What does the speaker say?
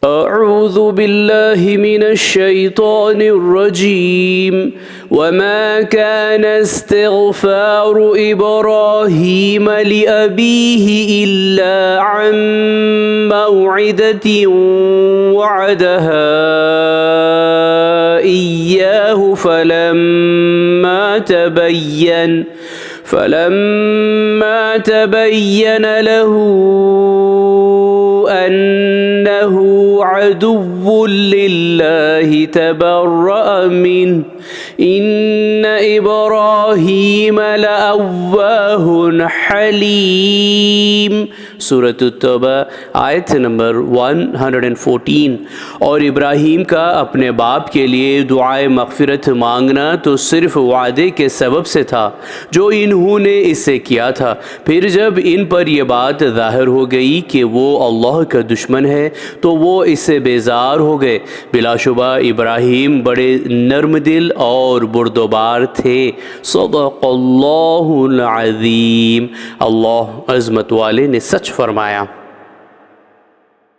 أعوذ بالله من الشيطان الرجيم وما كان استغفار إبراهيم لأبيه إلا عن موعدة وعدها إياه فلما تبين له أنه عدو لله تبرأ منه إن إبراهيم لأواه حليम। सूरत तौबा आयत नंबर 114। और इब्राहीम का अपने बाप के लिए दुआए मग़फ़िरत मांगना तो सिर्फ़ वादे के सबब से था जो इन्होंने इससे किया था। फिर जब इन पर यह बात ज़ाहिर हो गई कि वो अल्लाह का दुश्मन है तो वो इससे बेजार हो गए। बिलाशुबा इब्राहीम बड़े नर्म दिल और बुर्दबार थे। सदक़ल्लाहुल अज़ीम। अल्लाह अज़मत वाले ने सच फरमाया।